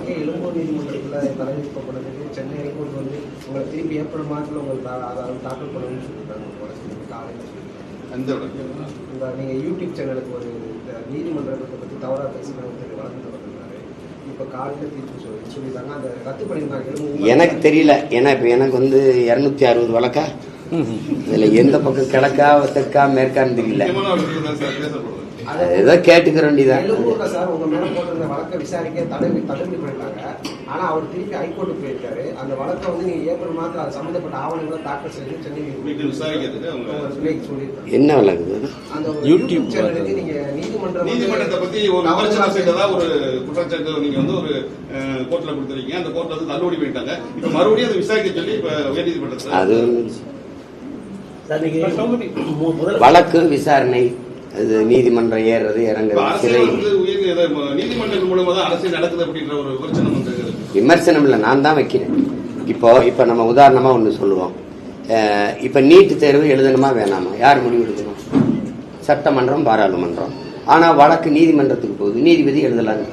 வழக்கே எழும்பூர் நீதிமன்றத்தில் தலைமைப்பட்டதுக்கு சென்னை ஹைகோர்ட் வந்து உங்களை திருப்பி ஏப்ரல் மாதத்தில் உங்களுக்கு தாக்கல் பண்ணணும்னு சொல்லியிருக்காங்க காலையில். நீங்கள் யூடியூப் சேனலுக்கு ஒரு நீதிமன்றத்தை பற்றி தவறாக பேசுகிற ஒருத்தர் வழக்கு தொடர்ந்தாரு. இப்போ காலையில் தீர்ப்பு சொல்லியிருக்காங்க. அந்த ரத்து பண்ணியிருக்காங்க. எனக்கு தெரியல, ஏன்னா இப்போ எனக்கு வந்து 260 வழக்கா, இதில் எந்த பக்கம் கிழக்கா தெற்கா மேற்கான்னு தெரியல. ஏதோ கேட்டுக்கிற வேண்டியதான். சார் உங்க மேல போட்டிருந்த வழக்கை விசாரிக்க தடை பண்ணிட்டாங்க. ஆனா அவர் திருப்பி ஹைகோர்ட்டு போயிருக்காரு. அந்த வழக்கை வந்து நீங்க ஏப்ரல் மாதத்துல அது சம்பந்தப்பட்ட ஆவணங்களை தாக்கல் செய்து சென்னை என்ன வழக்கு? அந்த யூடியூப் சேனலுக்கு நீங்க நீதிமன்றத்தை பத்தி ஒரு விமர்சனம் செய்ததா ஒரு குற்றச்சாட்டு நீங்க வந்து ஒரு கோர்ட்ல கொடுத்துருக்கீங்க. அந்த கோர்ட்ல வந்து தள்ளுபடி பண்ணிட்டாங்க. இப்ப மறுபடியும் அதை விசாரிக்க சொல்லி இப்ப உயர்நீதிமன்றத்தில் அது வழக்கு விசாரணை, அது நீதிமன்றம் ஏறுறது இறங்குறது, சிறை நீதிமன்றங்கள் மூலமா தான் அரசியல் நடக்குது அப்படின்ற ஒரு விமர்சனம் இல்லை, நான் தான் வைக்கிறேன். இப்போ நம்ம உதாரணமா ஒன்று சொல்லுவோம். இப்போ நீட்டு தேர்வு எழுதணுமா வேணாமா, யார் முடிவு எடுக்கணும்? சட்டமன்றம், பாராளுமன்றம். ஆனா வழக்கு நீதிமன்றத்துக்கு போகுது, நீதிபதி எழுதலான்னு.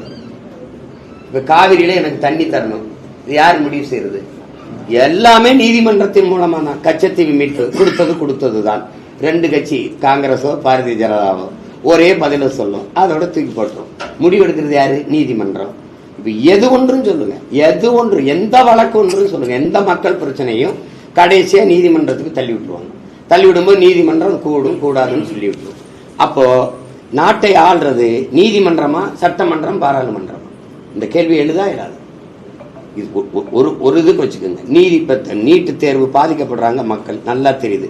இப்ப காவிரியில எனக்கு தண்ணி தரணும், இது யார் முடிவு செய்யறது? எல்லாமே நீதிமன்றத்தின் மூலமா தான். கச்சத்தீவு மீட்பு கொடுத்தது தான். 2 கட்சி, காங்கிரஸோ பாரதிய ஜனதாவோ ஒரே பதில சொல்லும், அதோட தூக்கி போட்டுரும். முடிவெடுக்கிறது யாரு? நீதிமன்றம். இப்ப எது ஒன்றும் சொல்லுங்க, எது ஒன்று, எந்த வழக்கு ஒன்றும் சொல்லுங்க, எந்த மக்கள் பிரச்சனையும் கடைசியா நீதிமன்றத்துக்கு தள்ளி விட்டுருவாங்க. தள்ளி விடும்போது நீதிமன்றம் கூடும் கூடாதுன்னு சொல்லி விட்டுரும். அப்போ நாட்டை ஆள்றது நீதிமன்றமா, சட்டமன்றம், பாராளுமன்றமா? இந்த கேள்வி எழுதா இல்லாது. இது ஒரு இதுக்கு வச்சுக்கோங்க. நீட்டு தேர்வு பாதிக்கப்படுறாங்க மக்கள், நல்லா தெரியுது.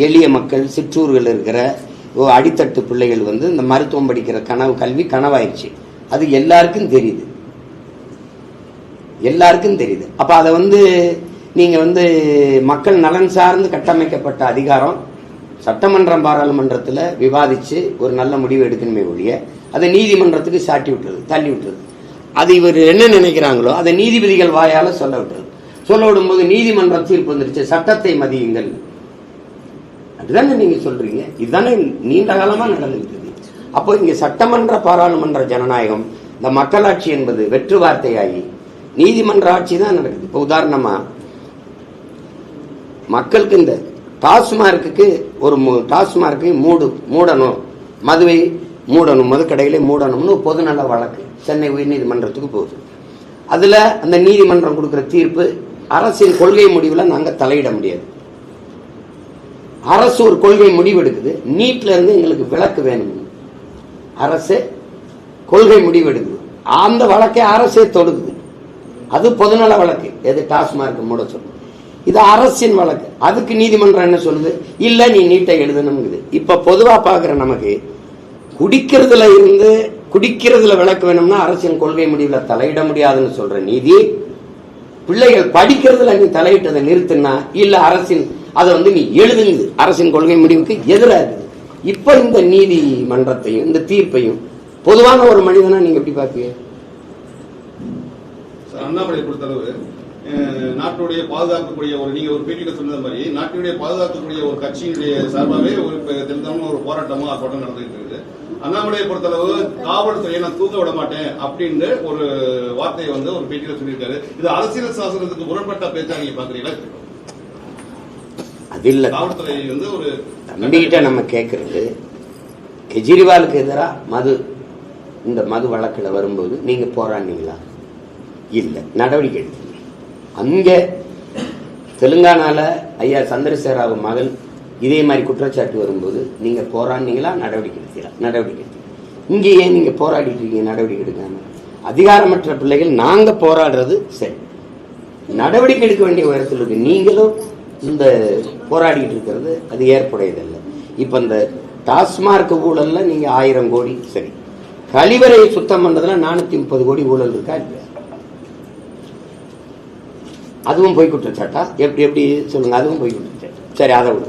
எளிய மக்கள், சிற்றூர்கள் இருக்கிற அடித்தட்டு பிள்ளைகள் வந்து இந்த மருத்துவம் படிக்கிற கல்வி கனவாயிருச்சு. அது எல்லாருக்கும் தெரியுது, எல்லாருக்கும் தெரியுது. அப்ப அதை வந்து நீங்க வந்து மக்கள் நலன் சார்ந்து கட்டமைக்கப்பட்ட அதிகாரம் சட்டமன்றம், பாராளுமன்றத்தில் விவாதிச்சு ஒரு நல்ல முடிவு எடுக்கணுமே ஒழிய அதை நீதிமன்றத்துக்கு சாட்டி விட்டுறது, தள்ளி விட்டுறது. அது இவர் என்ன நினைக்கிறாங்களோ அதை நீதிபதிகள் வாயால சொல்ல விட்டுறது. சொல்ல விடும்போது நீதிமன்றம் தீர்ப்பு வந்துருச்சு, சட்டத்தை மதியுங்கள், அதுதானே நீங்க சொல்றீங்க. இதுதானே நீண்ட காலமா நடந்துட்டு. அப்போ இங்க சட்டமன்ற, பாராளுமன்ற ஜனநாயகம், இந்த மக்களாட்சி என்பது வெற்று வார்த்தையாகி நீதிமன்ற ஆட்சி தான் நடக்குது. இப்போ உதாரணமா மக்களுக்கு இந்த டாஸ்மார்க்கு டாஸ்மார்க்கை மூடணும், மதுவை மூடணும், மதுக்கடையிலே மூடணும்னு பொதுநல வழக்கு சென்னை உயர்நீதிமன்றத்துக்கு போகுது. அதுல அந்த நீதிமன்றம் கொடுக்கிற தீர்ப்பு, அரசின் கொள்கை முடிவுல நாங்க தலையிட முடியாது. அரசு ஒரு கொள்கை முடிவு எடுக்குது, நீட்ல இருந்து எங்களுக்கு விலக்கு வேணும், அரசு கொள்கை முடிவு எடுக்குது, அந்த வழக்கை அரசே தொடுக்குது. அது பொதுநல வழக்கு, எது டாஸ்மார்க் மூட சொல்லுது. இது அரசின் வழக்கு, அதுக்கு நீதிமன்றம் என்ன சொல்லுது? இல்ல நீ நீட்டை எழுதணும்ங்குது. இப்ப பொதுவா பாக்குற நமக்கு குடிக்கிறதுல விளக்கு வேணும்னா அரசின் கொள்கை முடிவுல தலையிட முடியாதுன்னு சொல்ற நீதி, பிள்ளைகள் படிக்கிறதுல நீ தலையிட்டதை நிறுத்தினா இல்ல அரசின் அதை வந்து நீ எழுதுங்குது, அரசின் கொள்கை முடிவுக்கு எதிராக இருக்குது. இப்ப இந்த நீதிமன்றத்தையும் இந்த தீர்ப்பையும் பொதுவான ஒரு மனிதனா நீங்க எப்படி பாப்பீங்க? அண்ணாமலை பொறுத்தளவு நாட்டுடைய பாதுகாக்கக்கூடிய நீங்க ஒரு பேட்டியில சொன்னது மாதிரி நாட்டுடைய பாதுகாக்கக்கூடிய ஒரு கட்சியினுடைய சார்பாகவே ஒரு போராட்டமோ ஆர்ப்பாட்டம் நடந்துட்டு இருக்குது. அண்ணாமலையை பொறுத்தளவு காவல்துறையை நான் தூக்க விட மாட்டேன் அப்படின்னு ஒரு வார்த்தையை வந்து ஒரு பேட்டியில சொல்லியிருக்காரு. இது அரசியல் சாசனத்துக்கு முரண்பட்ட பேச்சா நீங்க பாக்குறீங்களா? அது இல்ல, காவல்துறை வந்து ஒரு நம்பிக்கிட்ட நம்ம கேட்கறது, கெஜ்ரிவாலுக்கு எதிராக இந்த மது வழக்கில் வரும்போது நீங்க போராடினீங்களா? இல்ல, நடவடிக்கை எடுத்தீங்க. அங்க தெலுங்கானால ஐயா சந்திரசேகர ராவ் மகள் இதே மாதிரி குற்றச்சாட்டு வரும்போது நீங்க போராடினீங்களா? நடவடிக்கை எடுத்தீங்களா? நடவடிக்கை எடுத்தீங்க. இங்க ஏன் நீங்க போராடிட்டு இருக்கீங்க? நடவடிக்கை எடுக்காம. அதிகாரமற்ற பிள்ளைகள் நாங்க போராடுறது சரி, நடவடிக்கை எடுக்க வேண்டிய உயரத்தில் இருக்கு. நீங்களும் இந்த போராடிட்டு இருக்கிறது அது ஏற்புடையதில்லை. இப்ப இந்த டாஸ்மார்க் ஊழல்ல நீங்க 1000 கோடி சரி, கழிவறையை சுத்தம் பண்றதுல 430 கோடி ஊழல் இருக்கா இல்லையா? அதுவும் போய் குற்றச்சாட்டா? எப்படி சொல்லுங்க, அதுவும் போய் குற்றச்சாட்டு. சரி, அதை விட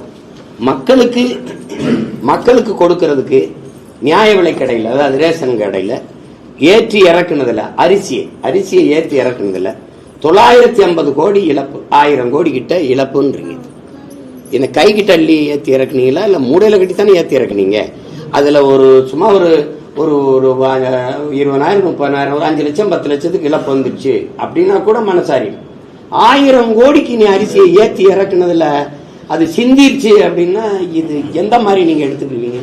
மக்களுக்கு கொடுக்கறதுக்கு நியாய விலை கடையில், அதாவது ரேஷன் கடையில் ஏற்றி இறக்குனதுல அரிசியை ஏற்றி இறக்குனதுல 950 கோடி இழப்பு, 1000 கோடி கிட்ட இழப்புன்றீங்க. இந்த கை கிட்ட அள்ளி ஏற்றி இறக்குனீங்களா இல்ல மூடையில கட்டி தானே ஏற்றி இறக்குனீங்க? அதுல சும்மா ஒரு 20,000 30,000 ஒரு 5 லட்சம் 10 லட்சத்துக்கு இழப்பு வந்துருச்சு அப்படின்னா கூட மனசாரி. 1000 கோடிக்கு நீ அரிசியை ஏத்தி இறக்குனதுல அது சிந்திருச்சு அப்படின்னா இது எந்த மாதிரி நீங்க எடுத்துக்குவீங்க?